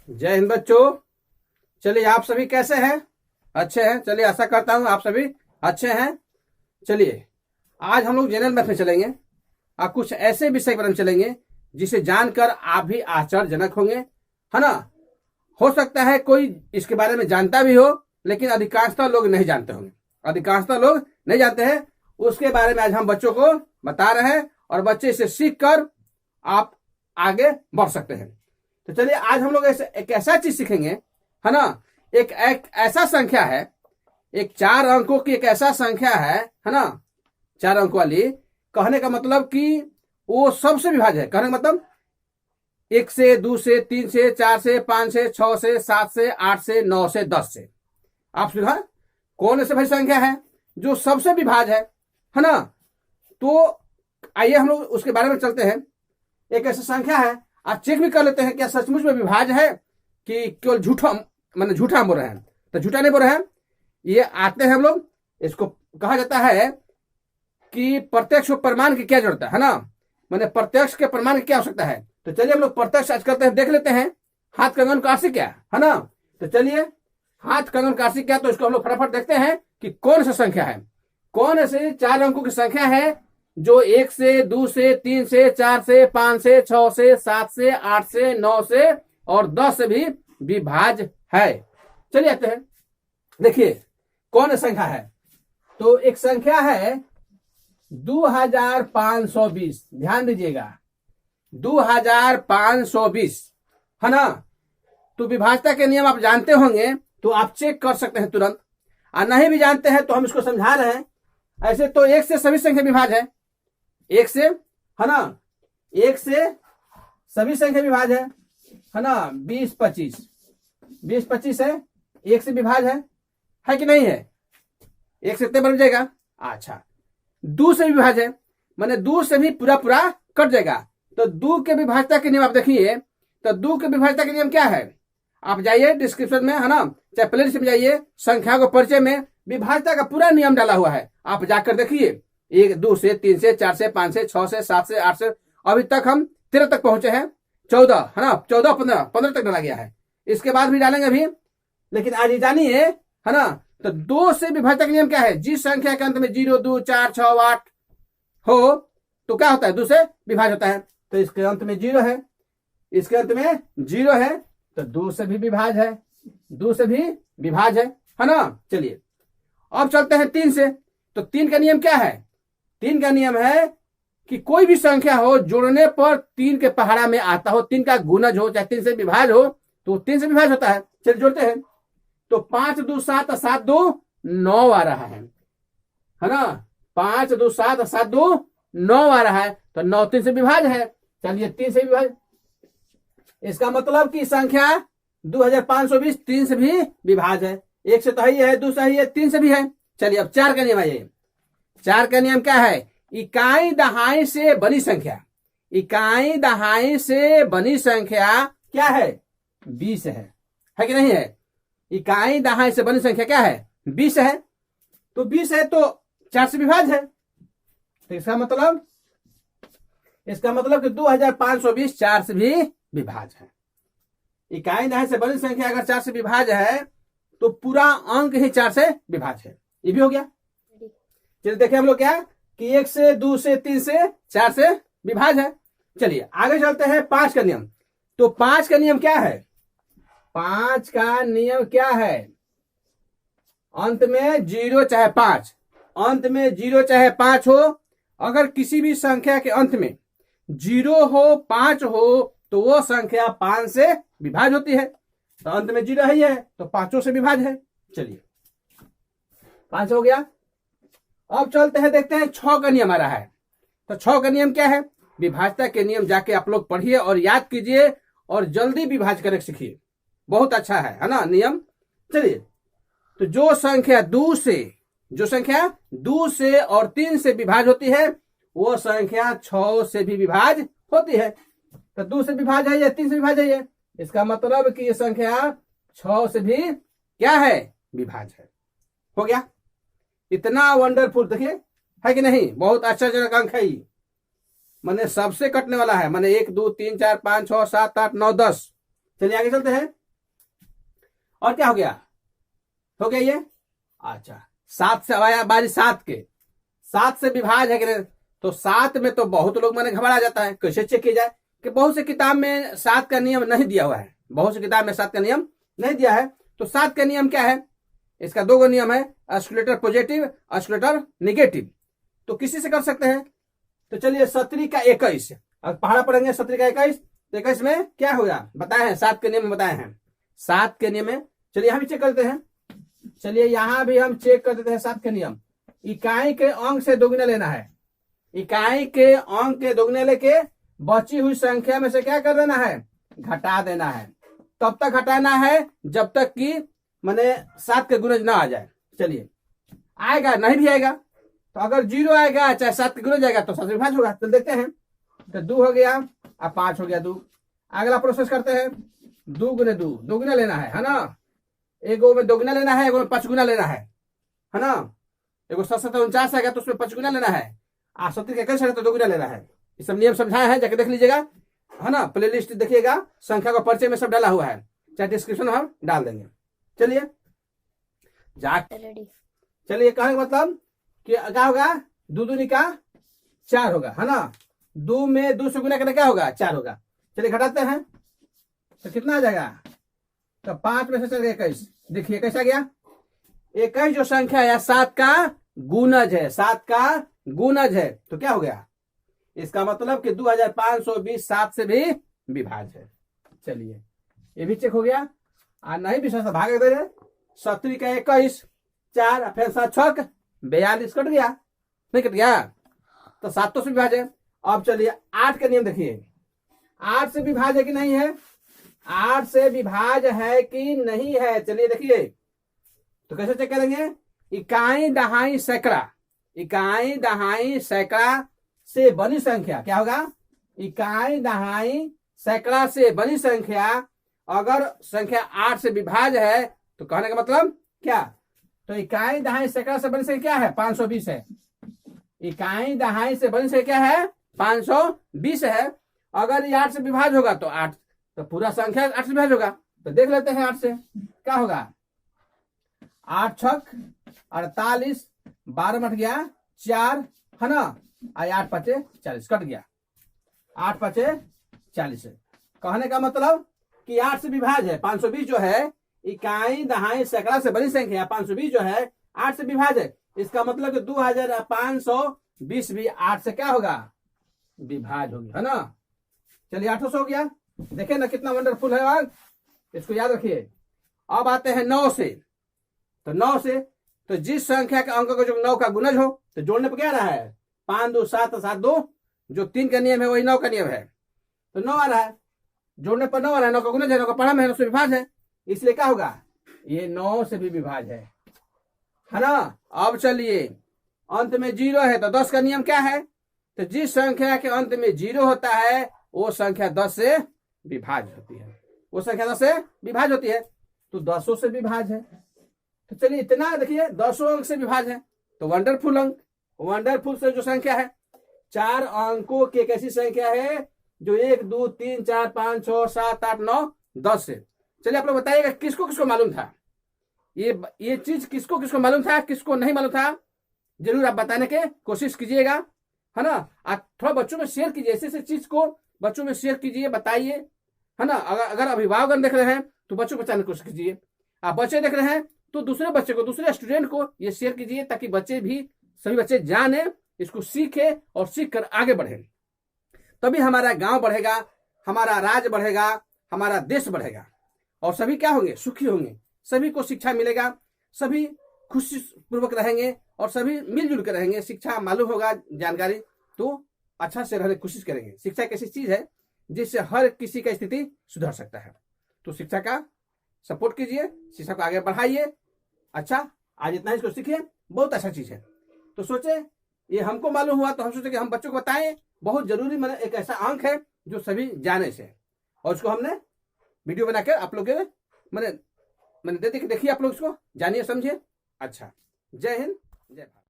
जय हिंद बच्चों। चलिए, आप सभी कैसे हैं? अच्छे हैं। चलिए, आशा करता हूं आप सभी अच्छे हैं। चलिए, आज हम लोग जनरल मैथ में चलेंगे और कुछ ऐसे विषय पर हम चलेंगे जिसे जानकर आप भी आश्चर्यजनक होंगे, है ना। हो सकता है कोई इसके बारे में जानता भी हो, लेकिन अधिकांशतः लोग नहीं जानते होंगे। अधिकांशतः लोग नहीं जानते हैं। उसके बारे में आज हम बच्चों को बता रहे हैं और बच्चे इसे सीख कर आप आगे बढ़ सकते हैं। तो चलिए, आज हम लोग एक ऐसा चीज सीखेंगे, है ना। एक ऐसा संख्या है, एक 4 अंकों की एक ऐसा संख्या है ना, 4 अंकों वाली। कहने का मतलब कि वो सबसे विभाज्य है। कहने का मतलब 1 से 2 से 3 से 4 से 5 से 6 से 7 से 8 से 9 से 10 से। आप सुना कौन ऐसी भाई संख्या है जो सबसे विभाज्य है ना। तो आइए हम लोग उसके बारे में चलते हैं। एक ऐसी संख्या है, आप चेक भी कर लेते हैं क्या सचमुच में विभाज्य है कि केवल झूठा, मैंने झूठा बोल रहे हैं। तो झूठा नहीं बोल रहे हैं, ये आते हैं हम लोग। इसको कहा जाता है कि प्रत्यक्ष प्रमाण की क्या जरूरत है ना। मैंने प्रत्यक्ष के प्रमाण की क्या आवश्यकता है। तो चलिए हम लोग प्रत्यक्ष आज करते हैं, देख लेते हैं हाथ कंगन काशी क्या है ना। तो चलिए, हाथ कंगन काशी क्या, तो इसको हम लोग फटाफट देखते हैं कि कौन सा संख्या है, कौन ऐसे 4 अंकों की संख्या है जो 1 से 2 से 3 से 4 से 5 से 6 से 7 से 8 से 9 से और 10 से भी विभाज्य है। चलिए आते हैं, देखिए कौन संख्या है। तो एक संख्या है 2520। ध्यान दीजिएगा, 2520 है ना। तो विभाज्यता के नियम आप जानते होंगे, तो आप चेक कर सकते हैं तुरंत। और नहीं भी जानते हैं तो हम इसको समझा रहे हैं। ऐसे तो 1 से सभी संख्या विभाज्य है, 1 से, है ना। 1 से सभी संख्या विभाज्य है ना। 20-25 20-25 है, 1 से विभाज्य है कि नहीं है। 1 से बन जाएगा। अच्छा, 2 से विभाज्य है, मैंने 2 से भी पूरा पूरा कट जाएगा। तो 2 के विभाज्यता के नियम आप देखिए। तो 2 के विभाज्यता के नियम क्या है, आप जाइए डिस्क्रिप्शन में, है ना, चाहे प्लेलिस्ट में जाइए, संख्या को परिचय में विभाज्यता का पूरा नियम डाला हुआ है। आप जाकर देखिए, 1 2 से 3 से 4 से 5 से 6 से 7 से 8 से, अभी तक हम 13 तक पहुंचे हैं। 14 है ना, 14 15 तक डाला गया है। इसके बाद भी डालेंगे अभी, लेकिन आज जानिए, है ना। तो 2 से विभाज्यता का नियम क्या है, जिस संख्या के अंत में 0 2 4 6 8 हो तो क्या होता है, 2 से विभाज्य होता है। तो इसके अंत में 0 है, इसके अंत में 0 है, तो 2 से भी विभाज्य है, 2 से भी विभाज्य है ना। चलिए अब चलते हैं 3 से। तो 3 का नियम क्या है, 3 का नियम है कि कोई भी संख्या हो जोड़ने पर 3 के पहाड़ा में आता हो, 3 का गुणज हो, चाहे 3 से विभाज्य हो, तो 3 से विभाज्य होता है। चलिए जोड़ते हैं। तो 5 2 7 7 2 9 आ रहा है ना। 5 2 7 7 2 9 आ रहा है, तो 9 3 से विभाज्य है। चलिए 3 से विभाज्य, इसका मतलब कि संख्या 2520 3 से भी विभाज्य है। 1 से तो ही है, 2 से ही है, 3 से भी है। चलिए अब 4 का नियम आइए। 4 का नियम क्या है, इकाई दहाई से बनी संख्या, इकाई दहाई से बनी संख्या क्या है, 20 है कि नहीं है। इकाई दहाई से बनी संख्या क्या है, 20 है। तो 20 है तो 4 से विभाज्य है। तो इसका मतलब कि 2520 4 से भी विभाज्य है। इकाई दहाई से बनी संख्या अगर 4 से विभाज्य है तो पूरा अंक ही 4 से विभाज्य है। ये भी हो गया। चलिए देखिए हम लोग क्या कि 1 से 2 से 3 से 4 से विभाज्य है। चलिए आगे चलते हैं 5 का नियम। तो 5 का नियम क्या है, 5 का नियम क्या है, अंत में 0 चाहे 5, अंत में 0 चाहे 5 हो, अगर किसी भी संख्या के अंत में 0 हो 5 हो तो वो संख्या 5 से विभाज्य होती है। तो अंत में 0 ही है तो 5 से विभाज्य है। चलिए 5 हो गया। अब चलते हैं, देखते हैं 6 का नियम आ रहा है। तो 6 का नियम क्या है, विभाज्यता के नियम जाके आप लोग पढ़िए और याद कीजिए और जल्दी विभाज्य करके सीखिए, बहुत अच्छा है ना नियम। चलिए, तो जो संख्या 2 से और 3 से विभाज्य होती है वो संख्या 6 से भी विभाज्य होती है। तो 2 से विभाज्य है या 3 से विभाज्य है, इसका मतलब कि ये संख्या 6 से भी क्या है, विभाज्य है। हो गया। इतना वंडरफुल देखिए, है कि नहीं, बहुत आश्चर्यजनक अंक है ये। मैंने सबसे कटने वाला है, मैंने 1 2 3 4 5 6 7 8 9 10 चलिए आगे चलते हैं। और क्या हो गया ये? अच्छा, 7 से आया बारी 7 के। 7 से विभाज है कि नहीं? तो 7 में तो बहुत लोग मैंने घबरा जाता है, कैसे चेक किया जाए कि बहुत से किताब में 7 का नियम नहीं दिया हुआ है, बहुत से किताब में 7 का नियम नहीं दिया है। तो 7 का नियम क्या है? इसका 2 नियम है, ऑस्कुलेटर पॉजिटिव, ऑस्कुलेटर नेगेटिव। तो किसी से कर सकते हैं। तो चलिए 17 का 21, अब पहाड़ा पढ़ेंगे 17 का 21। तो 21 में क्या होगा बताए हैं, 7 के नियम बताए हैं, 7 के नियम में। चलिए हम चेक करते हैं। चलिए यहां भी हम चेक कर देते हैं 7 के नियम। इकाई के अंक से दोगुना लेना है, इकाई के अंक के दोगुने लेके बची हुई संख्या में से क्या कर देना है, घटा देना है। तब तक घटाना है जब तक कि माने 7 के गुणज ना आ जाए। चलिए आएगा नहीं भी आएगा, तो अगर 0 आएगा चाहे 7 के गुणज जाएगा तो 7 से विभाज्य होगा। तो देखते हैं। तो 2 हो गया, अब 5 हो गया 2। अगला प्रोसेस करते हैं, 2 गुने 2, दोगुना लेना है ना। एगो में दोगुना लेना है, एगो में 5 गुना लेना है ना। एगो 7 49 आएगा तो उसमें 5 गुना लेना है, 70 के कैसे तो दोगुना लेना है। ये सब नियम समझाया है, जाके देख लीजिएगा है ना। प्ले लिस्ट देखिएगा, संख्या का परिचय में सब डाला हुआ है, चाहे डिस्क्रिप्शन हम डाल देंगे। चलिए चलिए कहने का मतलब कि क्या होगा, 2 दूनी का 4 होगा है ना। 2 में 2 से गुना करना क्या होगा, 4 होगा। चलिए घटाते हैं तो कितना आ जाएगा, तो 5 में से चल गया 21। देखिए कैसा गया, 21 जो संख्या है 7 का गुणज है, 7 का गुणज है। तो क्या हो गया, इसका मतलब कि 2520 7 से भी विभाज्य है। चलिए ये भी चेक हो गया। और नहीं भी भाग दे रहे, 17 का 21, 4 फिर 7 6 42 कट गया, नहीं कट गया तो 7 से विभाज्य है। अब चलिए 8 का नियम देखिए, 8 से विभाज्य है कि नहीं है, 8 से विभाज्य है कि नहीं है। चलिए देखिए तो कैसे चेक करेंगे, इकाई दहाई सैकड़ा, इकाई दहाई सैकड़ा से बनी संख्या क्या होगा, इकाई दहाई सैकड़ा से बनी संख्या अगर संख्या 8 से विभाज्य है तो कहने का मतलब क्या, तो इकाई दहाई सैकड़ा से बनी संख्या क्या है, 520 है। इकाई दहाई से बनी संख्या क्या है, 520 है। अगर ये 8 से विभाज्य होगा तो 8, तो पूरा संख्या 8 से विभाज्य होगा। तो देख लेते हैं 8 से क्या होगा, 8 छक 48, 12 मट गया 4 है ना, 8 पचे 40 कट गया, 8 पचे 40 है। कहने का मतलब कि 8 से विभाज्य है। 520 जो है इकाई दहाई सैकड़ा से बनी संख्या 520 जो है 8 से विभाज्य है। इसका मतलब कि 2520 भी 8 से क्या होगा, विभाज्य होगी है ना। चलिए 800 हो गया, देखें ना कितना वंडरफुल है। आज इसको याद रखिए। अब आते हैं 9 से। तो 9 से तो जिस संख्या के अंक को जो 9 का गुणज हो तो जोड़ने पर क्या रहा है, 5 2 7 7 2, जो 3 का नियम है वही 9 का नियम है। तो 9 आ रहा है, जोड़ने पर 9 आ रहा है, 9 का गुणज है, 9 का पढ़ा में है, 9 से विभाज्य है, इसलिए क्या होगा, ये 9 से भी विभाज्य है ना। अब चलिए अंत में 0 है तो 10 का नियम क्या है, तो जिस संख्या के अंत में 0 होता है वो संख्या 10 से विभाज्य होती है, वो संख्या 10 से विभाज्य होती है। तो 10 से विभाज्य है। तो चलिए इतना देखिए 10 अंक से विभाज्य है, तो वंडरफुल अंक, वंडरफुल से जो संख्या है 4 अंकों की एक ऐसी संख्या है जो 1 2 3 4 5 6 7 8 9 10 से। चलिए आप लोग बताइएगा किसको किसको मालूम था, ये चीज किसको किसको मालूम था, किसको नहीं मालूम था, जरूर आप बताने के कोशिश कीजिएगा है ना। आप थोड़ा बच्चों में शेयर कीजिए, ऐसे चीज को बच्चों में शेयर कीजिए, बताइए है ना। अगर अभिभावक देख रहे हैं तो बच्चों को बताने की कोशिश कीजिए, आप बच्चे देख रहे हैं तो दूसरे बच्चे को, दूसरे स्टूडेंट को ये शेयर कीजिए, ताकि बच्चे भी, सभी बच्चे जाने, इसको सीखे और सीख कर आगे बढ़े। तभी हमारा गांव बढ़ेगा, हमारा राज्य बढ़ेगा, हमारा देश बढ़ेगा और सभी क्या होंगे, सुखी होंगे, सभी को शिक्षा मिलेगा, सभी खुशी पूर्वक रहेंगे और सभी मिलजुल कर रहेंगे। शिक्षा मालूम होगा, जानकारी, तो अच्छा से रहने की कोशिश करेंगे। शिक्षा एक ऐसी चीज है जिससे हर किसी का स्थिति सुधर सकता है। तो शिक्षा का सपोर्ट कीजिए, शिक्षा को आगे बढ़ाइए। अच्छा आज इतना ही, इसको सीखिए, बहुत अच्छा चीज है। तो सोचे ये हमको मालूम हुआ तो हम सोचे कि हम बच्चों को बताएं, बहुत जरूरी, मतलब एक ऐसा अंक है जो सभी जाने से, और उसको हमने वीडियो बनाकर आप लोग मैंने देखिए आप लोग इसको जानिए समझिए। अच्छा, जय हिंद, जय भारत।